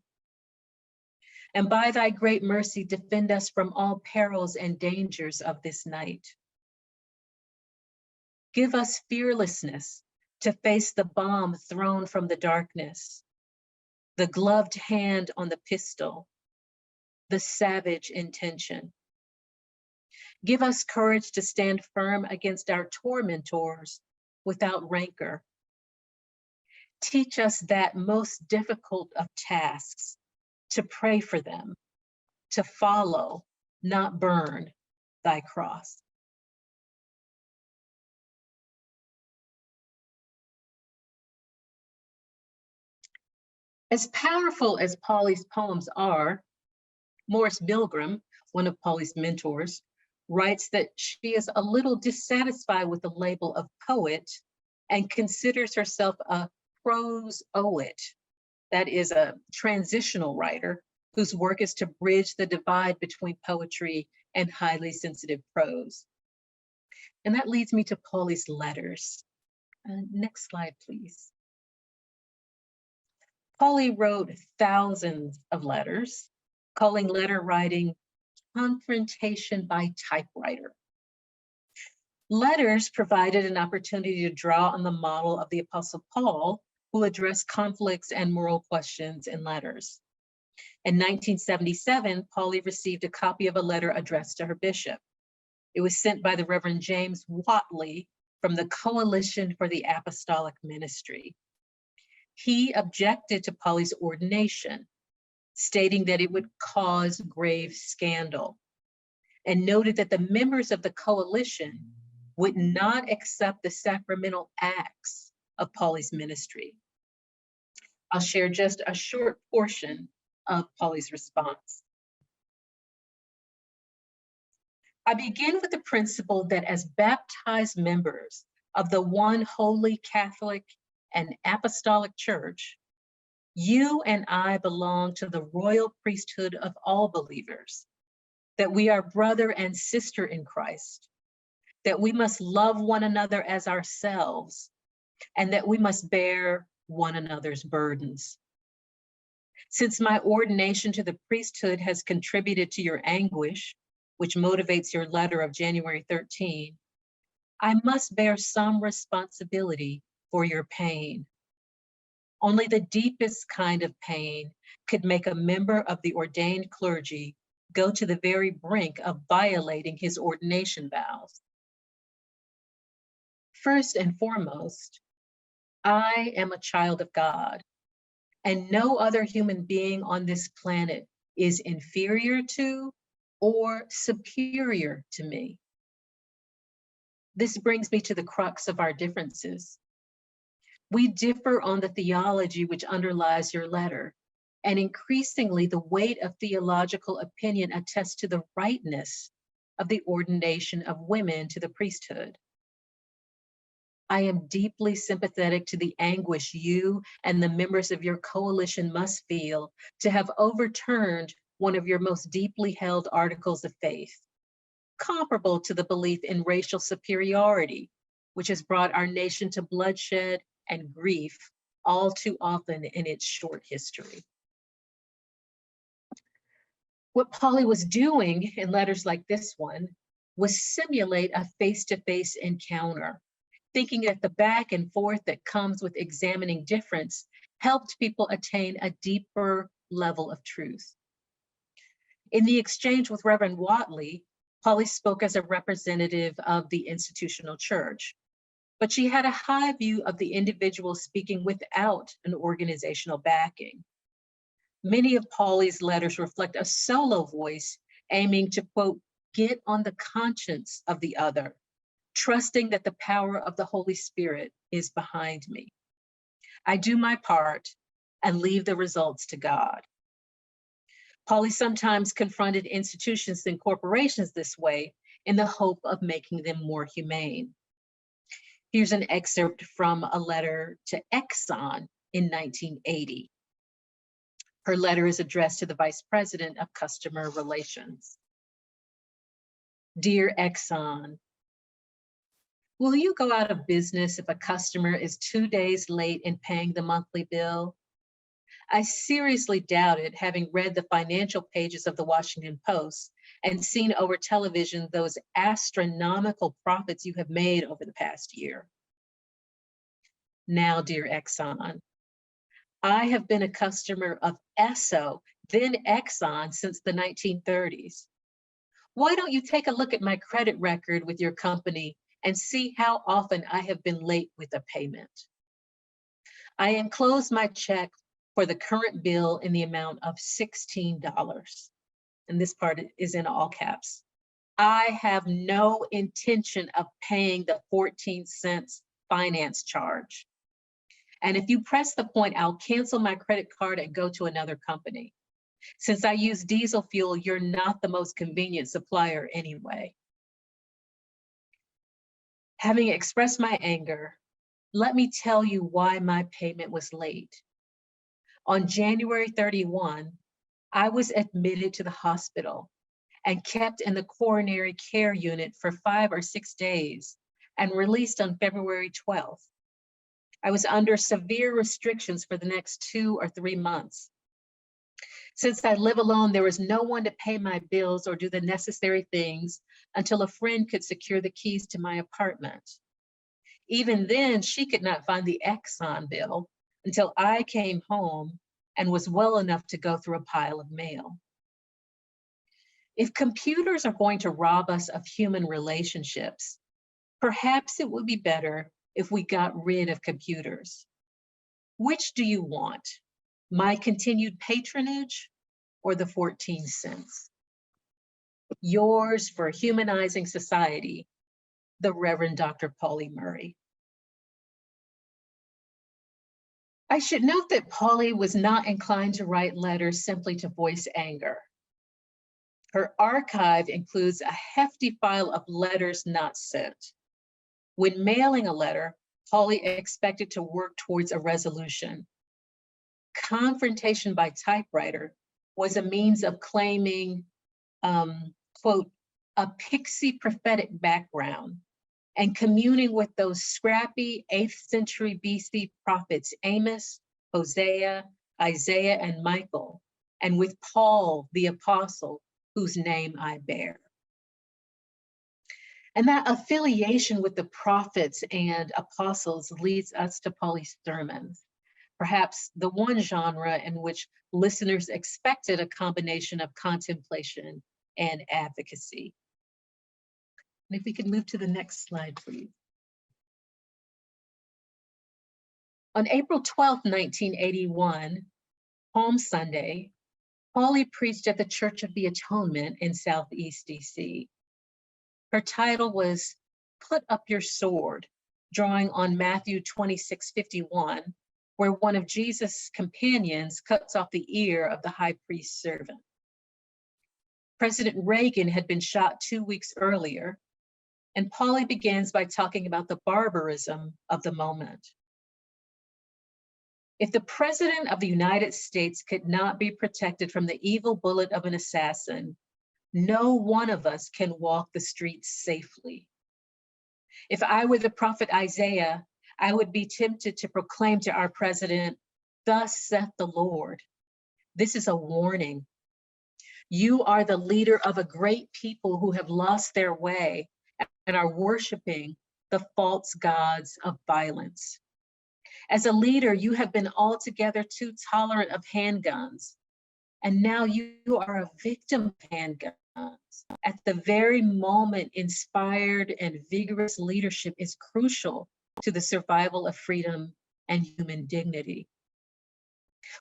And by thy great mercy, defend us from all perils and dangers of this night. Give us fearlessness to face the bomb thrown from the darkness, the gloved hand on the pistol, the savage intention. Give us courage to stand firm against our tormentors without rancor. Teach us that most difficult of tasks, to pray for them, to follow, not burn, thy cross. As powerful as Pauli's poems are, Morris Bilgram, one of Pauli's mentors, writes that she is a little dissatisfied with the label of poet and considers herself a prose poet, that is a transitional writer whose work is to bridge the divide between poetry and highly sensitive prose. And that leads me to Pauli's letters. Next slide, please. Pauli wrote thousands of letters, calling letter writing confrontation by typewriter. Letters provided an opportunity to draw on the model of the Apostle Paul, who addressed conflicts and moral questions in letters. In 1977, Pauli received a copy of a letter addressed to her bishop. It was sent by the Reverend James Watley from the Coalition for the Apostolic Ministry. He objected to Pauli's ordination, stating that it would cause grave scandal, and noted that the members of the coalition would not accept the sacramental acts of Pauli's ministry. I'll share just a short portion of Pauli's response. I begin with the principle that as baptized members of the one holy Catholic and Apostolic Church, you and I belong to the royal priesthood of all believers, that we are brother and sister in Christ, that we must love one another as ourselves, and that we must bear one another's burdens. Since my ordination to the priesthood has contributed to your anguish, which motivates your letter of January 13, I must bear some responsibility for your pain. Only the deepest kind of pain could make a member of the ordained clergy go to the very brink of violating his ordination vows. First and foremost, I am a child of God, and no other human being on this planet is inferior to or superior to me. This brings me to the crux of our differences. We differ on the theology which underlies your letter, and increasingly the weight of theological opinion attests to the rightness of the ordination of women to the priesthood. I am deeply sympathetic to the anguish you and the members of your coalition must feel to have overturned one of your most deeply held articles of faith, comparable to the belief in racial superiority, which has brought our nation to bloodshed and grief all too often in its short history. What Pauli was doing in letters like this one was simulate a face-to-face encounter, thinking that the back and forth that comes with examining difference helped people attain a deeper level of truth. In the exchange with Reverend Watley, Pauli spoke as a representative of the institutional church, but she had a high view of the individual speaking without an organizational backing. Many of Pauli's letters reflect a solo voice aiming to, quote, get on the conscience of the other, trusting that the power of the Holy Spirit is behind me. I do my part and leave the results to God. Pauli sometimes confronted institutions and corporations this way in the hope of making them more humane. Here's an excerpt from a letter to Exxon in 1980. Her letter is addressed to the Vice President of Customer Relations. Dear Exxon, will you go out of business if a customer is 2 days late in paying the monthly bill? I seriously doubt it, having read the financial pages of the Washington Post and seen over television those astronomical profits you have made over the past year. Now, dear Exxon, I have been a customer of Esso, then Exxon, since the 1930s. Why don't you take a look at my credit record with your company and see how often I have been late with a payment? I enclose my check for the current bill in the amount of $16. And this part is in all caps. I have no intention of paying the 14 cents finance charge. And if you press the point, I'll cancel my credit card and go to another company. Since I use diesel fuel, you're not the most convenient supplier anyway. Having expressed my anger, let me tell you why my payment was late. On January 31, I was admitted to the hospital and kept in the coronary care unit for 5 or 6 days and released on February 12th. I was under severe restrictions for the next 2 or 3 months. Since I live alone, there was no one to pay my bills or do the necessary things until a friend could secure the keys to my apartment. Even then, she could not find the Exxon bill until I came home and was well enough to go through a pile of mail. If computers are going to rob us of human relationships, perhaps it would be better if we got rid of computers. Which do you want? My continued patronage or the 14 cents? Yours for humanizing society, the Reverend Dr. Pauli Murray. I should note that Pauli was not inclined to write letters simply to voice anger. Her archive includes a hefty file of letters not sent. When mailing a letter, Pauli expected to work towards a resolution. Confrontation by typewriter was a means of claiming, quote, a pixie prophetic background and communing with those scrappy 8th century BC prophets, Amos, Hosea, Isaiah, and Michael, and with Paul, the apostle, whose name I bear. And that affiliation with the prophets and apostles leads us to Pauli's sermons, perhaps the one genre in which listeners expected a combination of contemplation and advocacy. And if we could move to the next slide, please. On April 12, 1981, Palm Sunday, Pauli preached at the Church of the Atonement in Southeast DC. Her title was Put Up Your Sword, drawing on Matthew 26:51, where one of Jesus' companions cuts off the ear of the high priest's servant. President Reagan had been shot 2 weeks earlier, and Pauli begins by talking about the barbarism of the moment. If the President of the United States could not be protected from the evil bullet of an assassin, no one of us can walk the streets safely. If I were the prophet Isaiah, I would be tempted to proclaim to our president, "Thus saith the Lord." This is a warning. You are the leader of a great people who have lost their way and are worshiping the false gods of violence. As a leader, you have been altogether too tolerant of handguns, and now you are a victim of handguns. At the very moment, inspired and vigorous leadership is crucial to the survival of freedom and human dignity.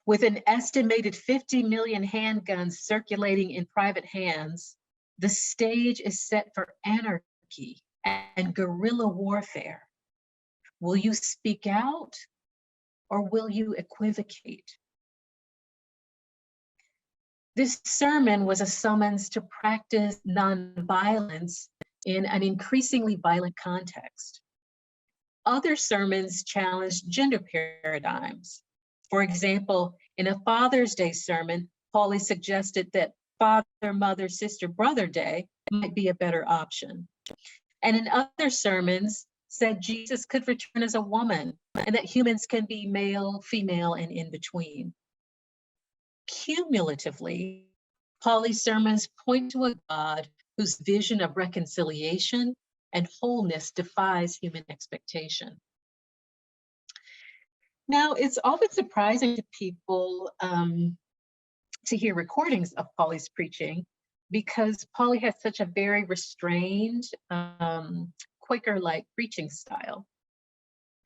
With an estimated 50 million handguns circulating in private hands, the stage is set for anarchy and guerrilla warfare. Will you speak out or will you equivocate? This sermon was a summons to practice nonviolence in an increasingly violent context. Other sermons challenged gender paradigms. For example, In a Father's Day sermon, Pauli suggested that Father, Mother, Sister, Brother Day might be a better option. And in other sermons, said Jesus could return as a woman and that humans can be male, female, and in between. Cumulatively, Pauli's sermons point to a God whose vision of reconciliation and wholeness defies human expectation. Now, it's often surprising to people to hear recordings of Pauli's preaching because Pauli has such a very restrained, Quaker-like preaching style.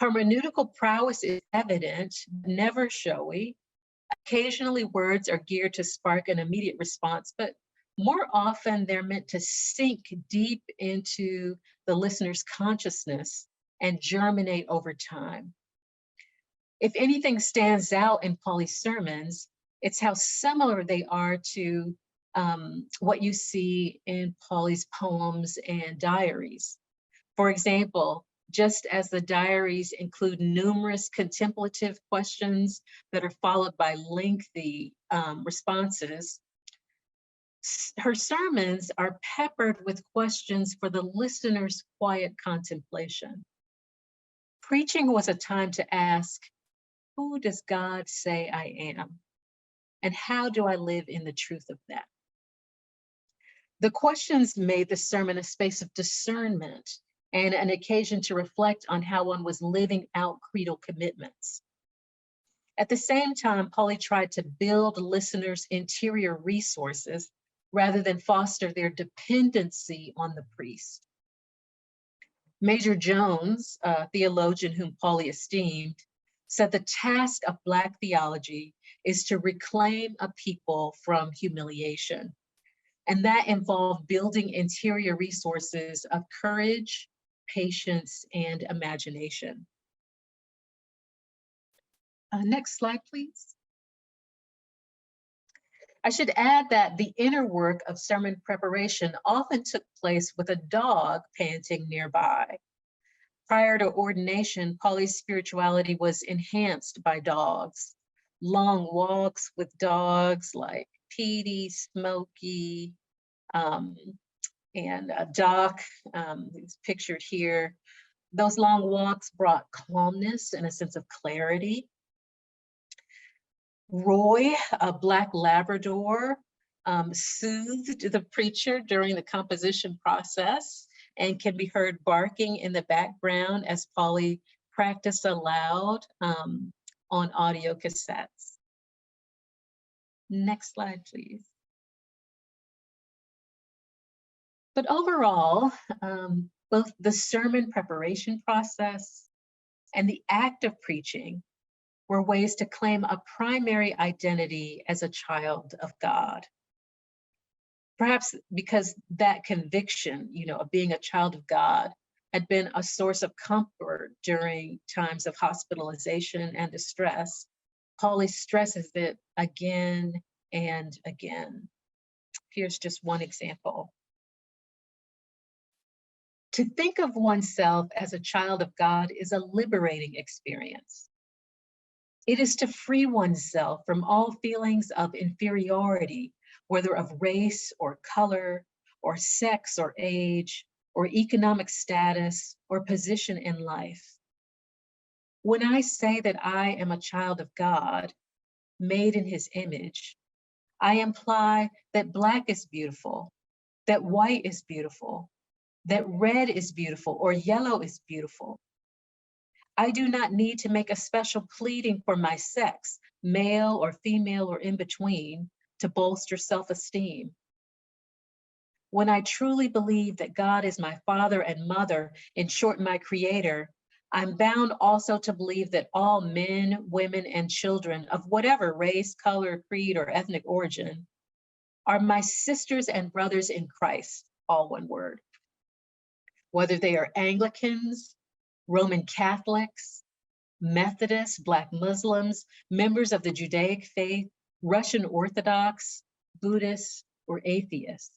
Hermeneutical prowess is evident, never showy. Occasionally words are geared to spark an immediate response, but more often they're meant to sink deep into the listener's consciousness and germinate over time. If anything stands out in Pauli's sermons, it's how similar they are to what you see in Pauli's poems and diaries. For example, just as the diaries include numerous contemplative questions that are followed by lengthy responses, her sermons are peppered with questions for the listener's quiet contemplation. Preaching was a time to ask, who does God say I am? And how do I live in the truth of that? The questions made the sermon a space of discernment and an occasion to reflect on how one was living out creedal commitments. At the same time, Pauli tried to build listeners' interior resources rather than foster their dependency on the priest. Major Jones, a theologian whom Pauli esteemed, said the task of Black theology is to reclaim a people from humiliation. And that involved building interior resources of courage, patience, and imagination. Next slide, please. I should add that the inner work of sermon preparation often took place with a dog panting nearby. Prior to ordination, Pauli's spirituality was enhanced by dogs. Long walks with dogs like Petey, Smokey, and Doc, is pictured here. Those long walks brought calmness and a sense of clarity. Roy, a Black Labrador, soothed the preacher during the composition process and can be heard barking in the background as Pauli practiced aloud on audio cassettes. Next slide, please. But overall, both the sermon preparation process and the act of preaching were ways to claim a primary identity as a child of God. Perhaps because that conviction, of being a child of God had been a source of comfort during times of hospitalization and distress, Pauli stresses it again and again. Here's just one example. To think of oneself as a child of God is a liberating experience. It is to free oneself from all feelings of inferiority, whether of race or color, or sex or age, or economic status, or position in life. When I say that I am a child of God, made in his image, I imply that Black is beautiful, that white is beautiful, that red is beautiful, or yellow is beautiful. I do not need to make a special pleading for my sex, male or female or in between, to bolster self-esteem. When I truly believe that God is my father and mother, in short, my creator, I'm bound also to believe that all men, women, and children of whatever race, color, creed, or ethnic origin are my sisters and brothers in Christ, all one word. Whether they are Anglicans, Roman Catholics, Methodists, Black Muslims, members of the Judaic faith, Russian Orthodox, Buddhists, or atheists.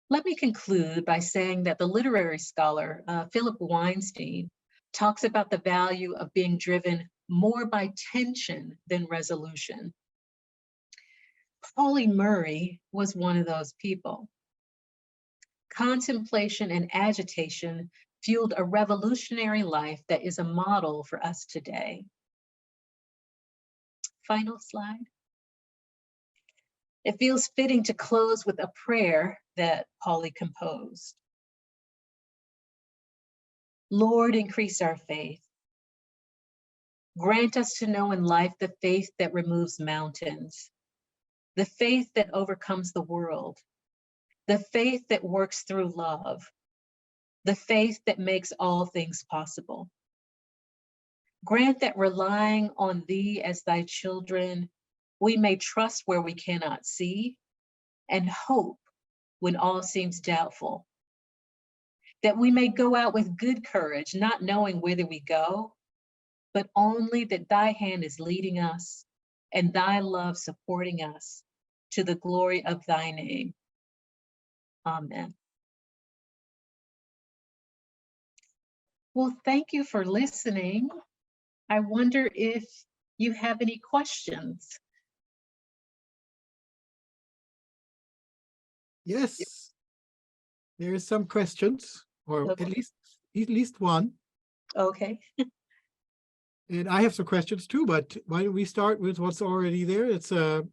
Let me conclude by saying that the literary scholar Philip Weinstein talks about the value of being driven more by tension than resolution. Pauli Murray was one of those people. Contemplation and agitation fueled a revolutionary life that is a model for us today. Final slide. It feels fitting to close with a prayer that Pauli composed. Lord, increase our faith. Grant us to know in life the faith that removes mountains, the faith that overcomes the world, the faith that works through love, the faith that makes all things possible. Grant that relying on thee as thy children, we may trust where we cannot see and hope when all seems doubtful. That we may go out with good courage, not knowing whither we go, but only that thy hand is leading us and thy love supporting us to the glory of thy name. Amen. Well, thank you for listening. I wonder if you have any questions. Yes, there is some questions, or Okay. at least one. Okay. And I have some questions too, but why don't we start with what's already there? It's a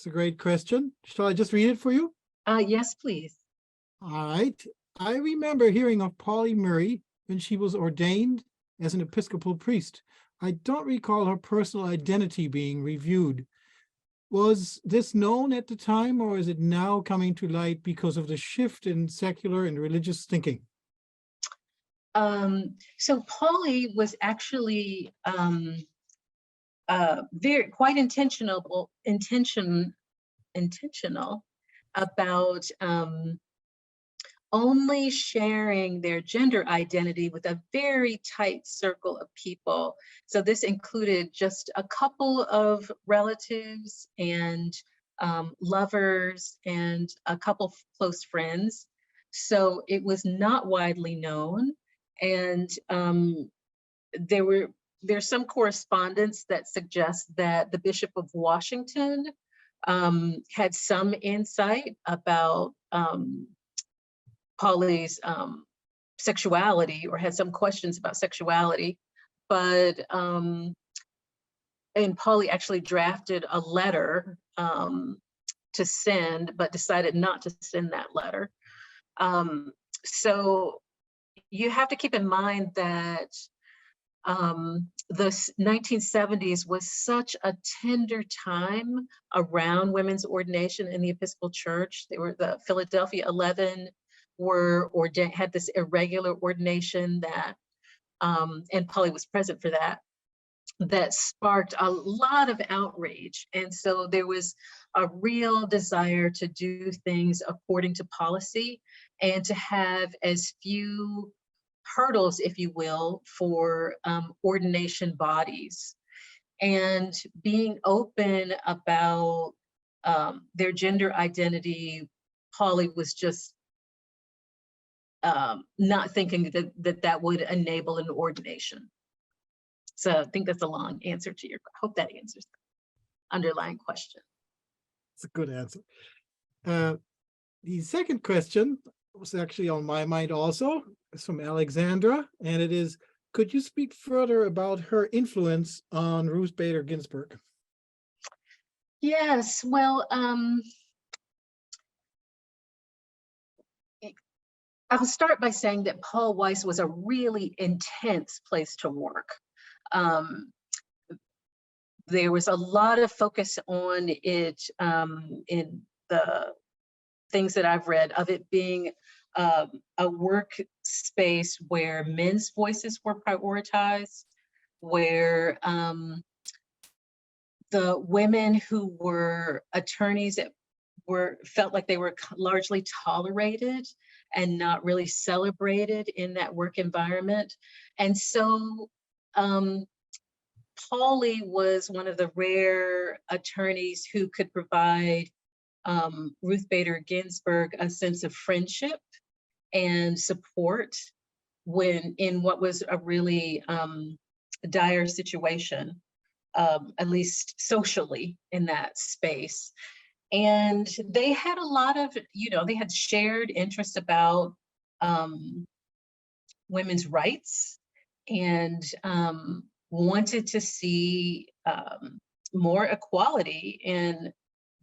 great question. Shall I just read it for you? Yes, please. All right. I remember hearing of Pauli Murray when she was ordained as an Episcopal priest. I don't recall her personal identity being reviewed. Was this known at the time, or is it now coming to light because of the shift in secular and religious thinking? So Pauli was actually very quite intentional about only sharing their gender identity with a very tight circle of people. So this included just a couple of relatives and lovers and a couple close friends. So it was not widely known. And there's some correspondence that suggests that the Bishop of Washington had some insight about Pauli's sexuality, or had some questions about sexuality, but and Pauli actually drafted a letter to send, but decided not to send that letter. So you have to keep in mind that the 1970s was such a tender time around women's ordination in the Episcopal Church. They were the Philadelphia 11 were ordained, had this irregular ordination that, and Pauli was present for that, that sparked a lot of outrage. And so there was a real desire to do things according to policy and to have as few hurdles, if you will, for ordination bodies. And being open about their gender identity, Pauli was just not thinking that would enable an ordination. So I think that's a long answer to your, I hope that answers the underlying question. It's a good answer. The second question was actually on my mind also. It's from Alexandra, and it is, could you speak further about her influence on Ruth Bader Ginsburg? Yes, well, I'll start by saying that Paul Weiss was a really intense place to work. There was a lot of focus on it in the things that I've read of it being a workspace where men's voices were prioritized, where the women who were attorneys that felt like they were largely tolerated and not really celebrated in that work environment. And so Pauli was one of the rare attorneys who could provide Ruth Bader Ginsburg a sense of friendship and support when in what was a really dire situation, at least socially in that space. And they had a lot of, they had shared interests about women's rights and wanted to see more equality in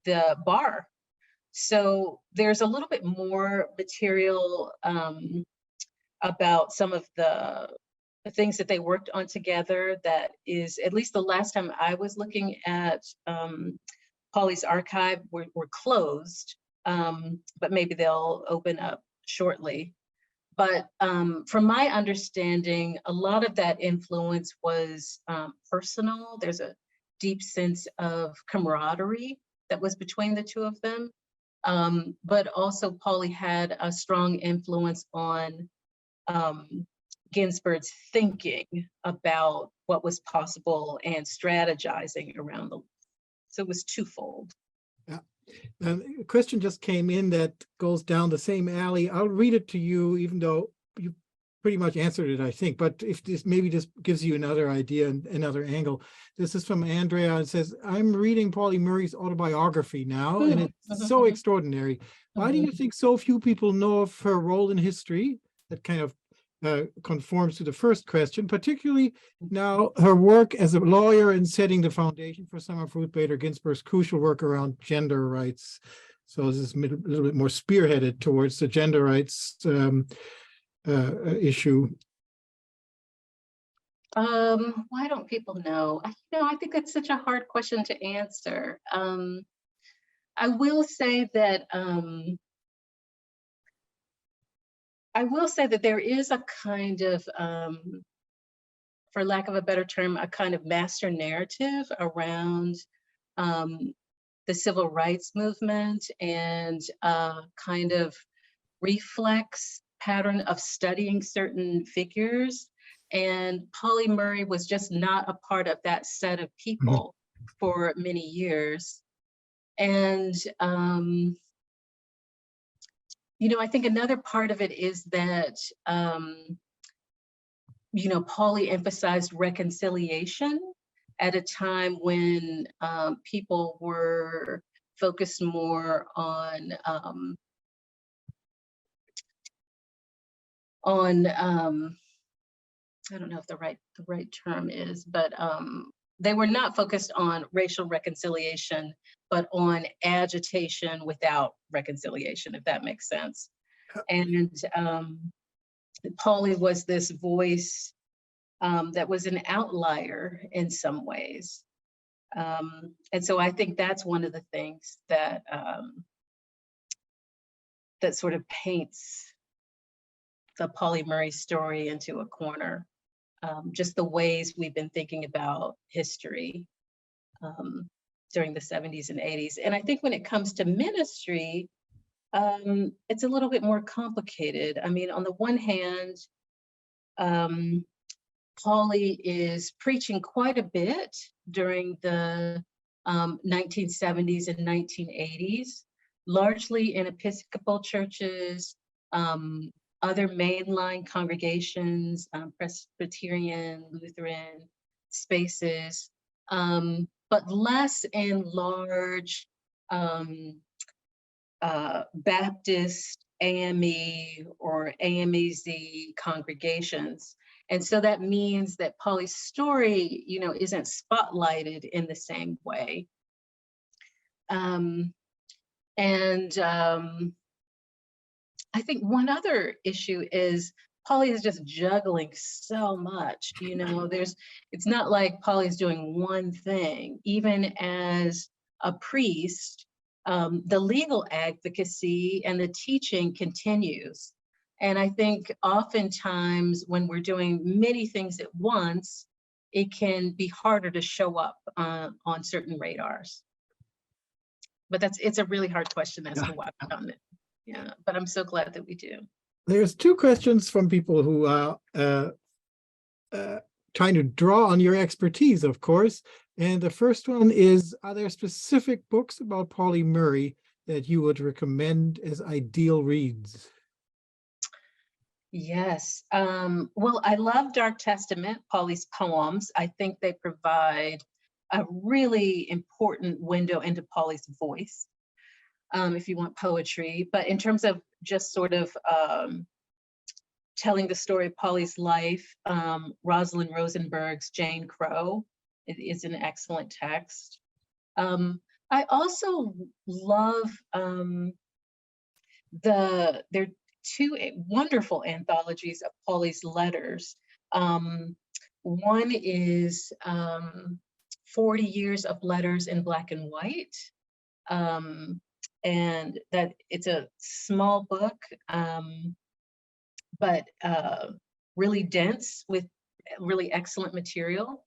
the bar. So there's a little bit more material about some of the things that they worked on together that is, at least the last time I was looking at Pauli's archive, were closed, but maybe they'll open up shortly. But from my understanding, a lot of that influence was personal. There's a deep sense of camaraderie that was between the two of them. But also Pauli had a strong influence on Ginsberg's thinking about what was possible and strategizing around the, so it was twofold. Yeah. A question just came in that goes down the same alley. I'll read it to you, even though you pretty much answered it, I think. But if this maybe this gives you another idea and another angle. This is from Andrea. It says, I'm reading Pauli Murray's autobiography now, and it's so extraordinary. Why do you think so few people know of her role in history? That kind of conforms to the first question, particularly now her work as a lawyer in setting the foundation for some of Ruth Bader Ginsburg's crucial work around gender rights. So this is a little bit more spearheaded towards the gender rights issue. Why don't people know? I think that's such a hard question to answer. I will say that there is a kind of, for lack of a better term, a kind of master narrative around the civil rights movement and a kind of reflex pattern of studying certain figures. And Pauli Murray was just not a part of that set of people for many years. And I think another part of it is that, Pauli emphasized reconciliation at a time when people were focused more on I don't know if the right term is, but they were not focused on racial reconciliation, but on agitation without reconciliation, if that makes sense. And Pauli was this voice that was an outlier in some ways. And so I think that's one of the things that that sort of paints the Pauli Murray story into a corner. Just the ways we've been thinking about history during the 70s and 80s. And I think when it comes to ministry, it's a little bit more complicated. I mean, on the one hand, Pauli is preaching quite a bit during the 1970s and 1980s, largely in Episcopal churches, other mainline congregations, Presbyterian, Lutheran spaces, but less in large Baptist, AME, or AMEZ congregations. And so that means that Pauli's story, isn't spotlighted in the same way. I think one other issue is Pauli is just juggling so much. It's not like Pauli's doing one thing. Even as a priest, the legal advocacy and the teaching continues. And I think oftentimes when we're doing many things at once, it can be harder to show up on certain radars. But it's a really hard question as to why we've done it. Yeah, but I'm so glad that we do. There's two questions from people who are trying to draw on your expertise, of course. And the first one is, are there specific books about Pauli Murray that you would recommend as ideal reads? Yes. Well, I love Dark Testament, Pauli's poems. I think they provide a really important window into Pauli's voice, if you want poetry. But in terms of just sort of telling the story of Pauli's life, Rosalind Rosenberg's Jane Crow is an excellent text. I also love there are two wonderful anthologies of Pauli's letters. One is 40 Years of Letters in Black and White, and that it's a small book, but really dense with really excellent material.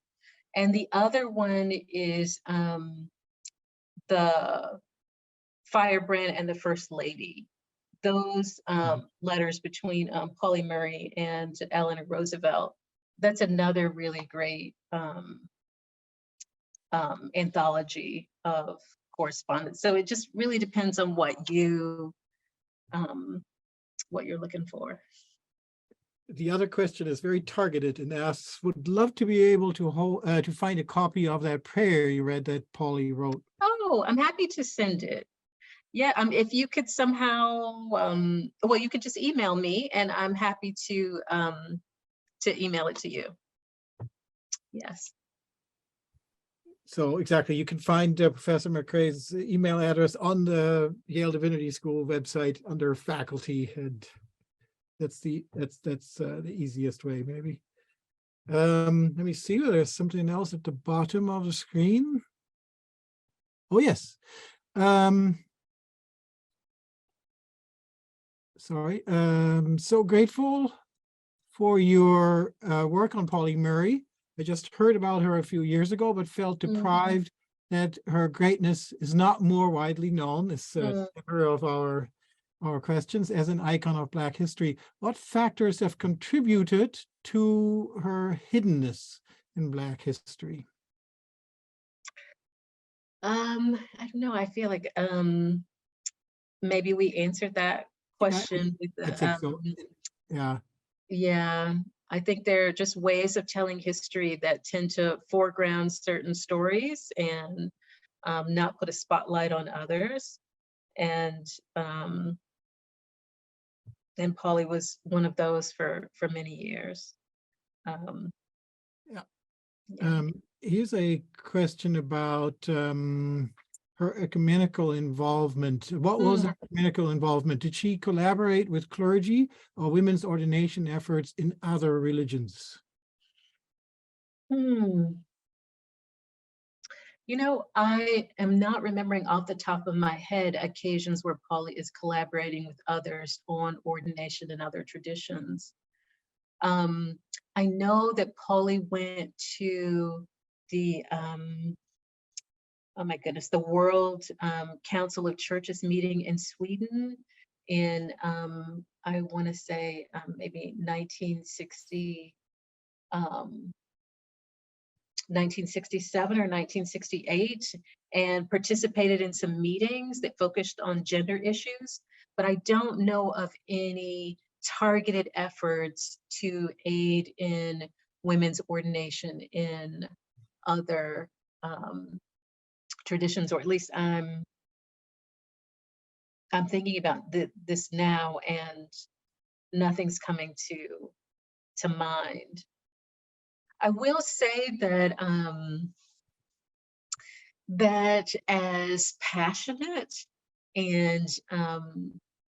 And the other one is the Firebrand and the First Lady. Those letters between Pauli Murray and Eleanor Roosevelt. That's another really great anthology of correspondence. So it just really depends on what you're looking for. The other question is very targeted and asks, would love to be able to find a copy of that prayer you read that Pauli wrote. Oh, I'm happy to send it. Yeah, if you could somehow, well, you could just email me, and I'm happy to email it to you. Yes. So exactly, you can find Professor McCray's email address on the Yale Divinity School website under faculty, and that's the easiest way, maybe. Let me see, there's something else at the bottom of the screen. Oh yes. Sorry. So grateful for your work on Pauli Murray. I just heard about her a few years ago, but felt deprived that her greatness is not more widely known. It's several of our questions as an icon of Black history. What factors have contributed to her hiddenness in Black history? I don't know. I feel like maybe we answered that question with I think so. Yeah. Yeah. I think there are just ways of telling history that tend to foreground certain stories and not put a spotlight on others. And Pauli was one of those for many years. Here's a question about her ecumenical involvement. What was her ecumenical involvement? Did she collaborate with clergy or women's ordination efforts in other religions? You know, I am not remembering off the top of my head occasions where Pauli is collaborating with others on ordination and other traditions. I know that Pauli went to the, oh my goodness, the World Council of Churches meeting in Sweden in, I want to say maybe 1967 or 1968, and participated in some meetings that focused on gender issues, but I don't know of any targeted efforts to aid in women's ordination in other traditions, or at least I'm thinking about this now, and nothing's coming to mind. I will say that that as passionate and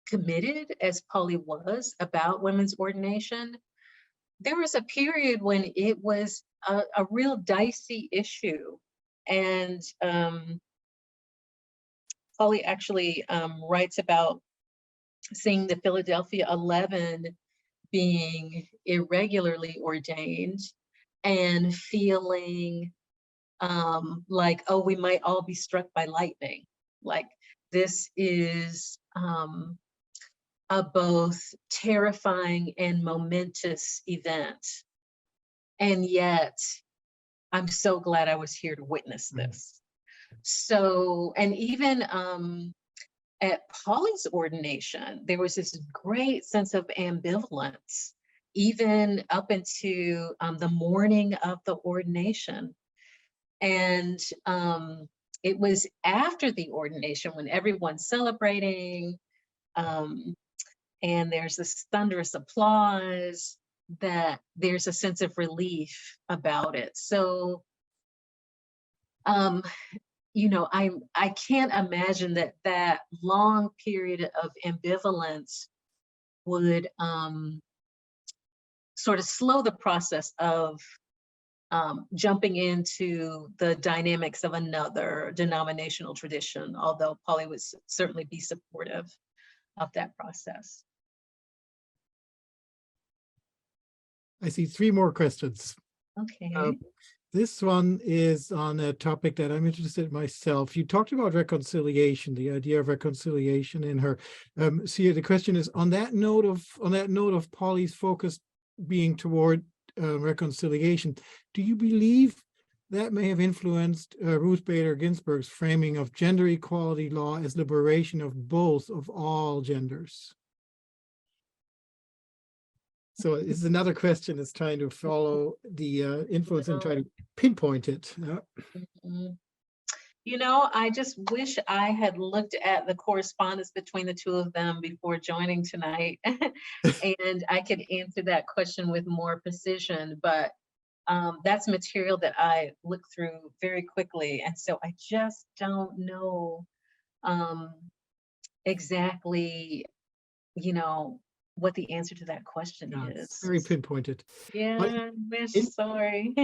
committed as Pauli was about women's ordination, there was a period when it was a real dicey issue. And Pauli actually writes about seeing the Philadelphia 11 being irregularly ordained and feeling like, oh, we might all be struck by lightning. Like, this is a both terrifying and momentous event. And yet, I'm so glad I was here to witness this. So, and even at Pauli's ordination, there was this great sense of ambivalence, even up into the morning of the ordination. And it was after the ordination when everyone's celebrating, and there's this thunderous applause, that there's a sense of relief about it. So, you know, I can't imagine that long period of ambivalence would sort of slow the process of jumping into the dynamics of another denominational tradition, although Pauli would certainly be supportive of that process. I see 3 more questions. Okay. This one is on a topic that I'm interested in myself. You talked about reconciliation, the idea of reconciliation in her. See, the question is on that note of Pauli's focus being toward reconciliation. Do you believe that may have influenced Ruth Bader Ginsburg's framing of gender equality law as liberation of all genders? So it's another question that's trying to follow the influence and try to pinpoint it. You know, I just wish I had looked at the correspondence between the two of them before joining tonight, and I could answer that question with more precision, but that's material that I look through very quickly. And so I just don't know exactly, you know, what the answer to that question is. Very pinpointed. Yeah, sorry.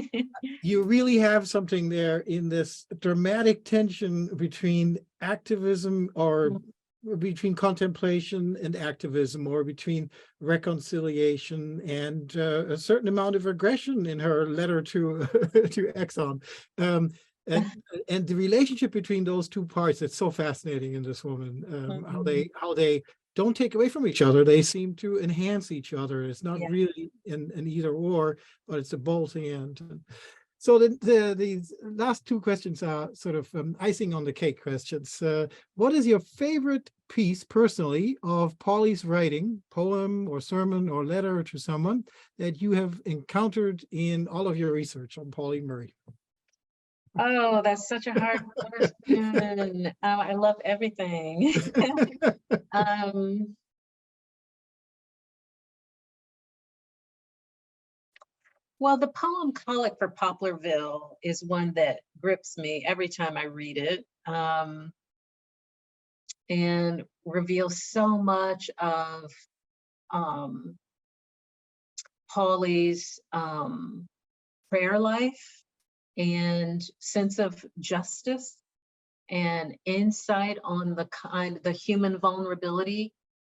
You really have something there in this dramatic tension between activism or between contemplation and activism, or between reconciliation and a certain amount of aggression in her letter to to Exxon. And the relationship between those two parts, it's so fascinating in this woman, how they don't take away from each other. They seem to enhance each other. It's not really an either or, but it's a both and. So the last 2 questions are sort of icing on the cake questions. What is your favorite piece personally of Pauli's writing, poem or sermon or letter to someone, that you have encountered in all of your research on Pauli Murray? Oh, that's such a hard question. I love everything. Well, the poem Colic for Poplarville is one that grips me every time I read it, and reveals so much of Pauli's prayer life and sense of justice and insight on the human vulnerability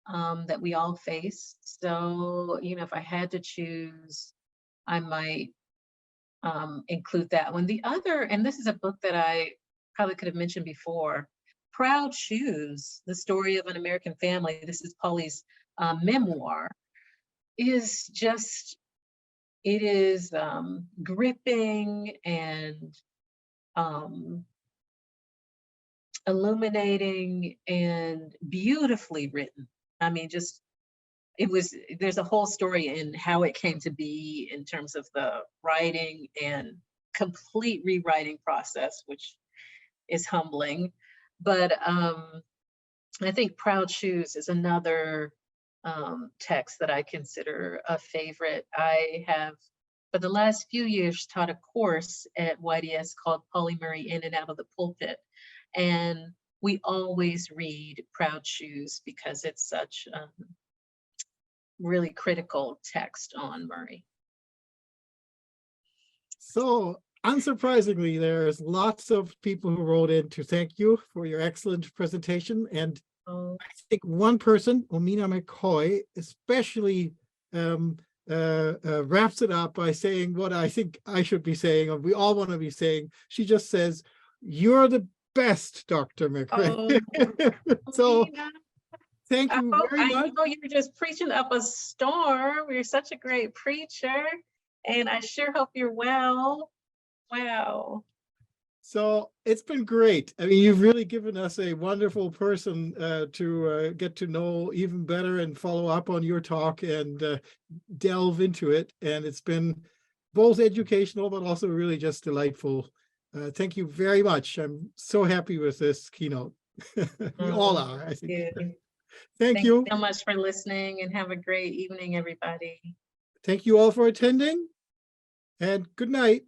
that we all face. So, you know, if I had to choose, I might include that one. The other, and this is a book that I probably could have mentioned before, Proud Shoes, The Story of an American Family. This is Pauli's memoir. Is just, it is gripping and illuminating and beautifully written. I mean, just, there's a whole story in how it came to be in terms of the writing and complete rewriting process, which is humbling. But I think Proud Shoes is another text that I consider a favorite. I have, for the last few years, taught a course at YDS called Pauli Murray In and Out of the Pulpit. And we always read Proud Shoes because it's such really critical text on Murray. So unsurprisingly, there's lots of people who wrote in to thank you for your excellent presentation. And I think one person, Omina McCoy, especially wraps it up by saying what I think I should be saying, or we all want to be saying. She just says, "You're the best, Dr. McCray." So Omina, thank you very much. I know you're just preaching up a storm. You're such a great preacher, and I sure hope you're well. Wow. So it's been great. I mean, you've really given us a wonderful person to get to know even better and follow up on your talk and delve into it. And it's been both educational, but also really just delightful. Thank you very much. I'm so happy with this keynote. We all are, I think. Yeah. Thank you. So much for listening, and have a great evening, everybody. Thank you all for attending, and good night.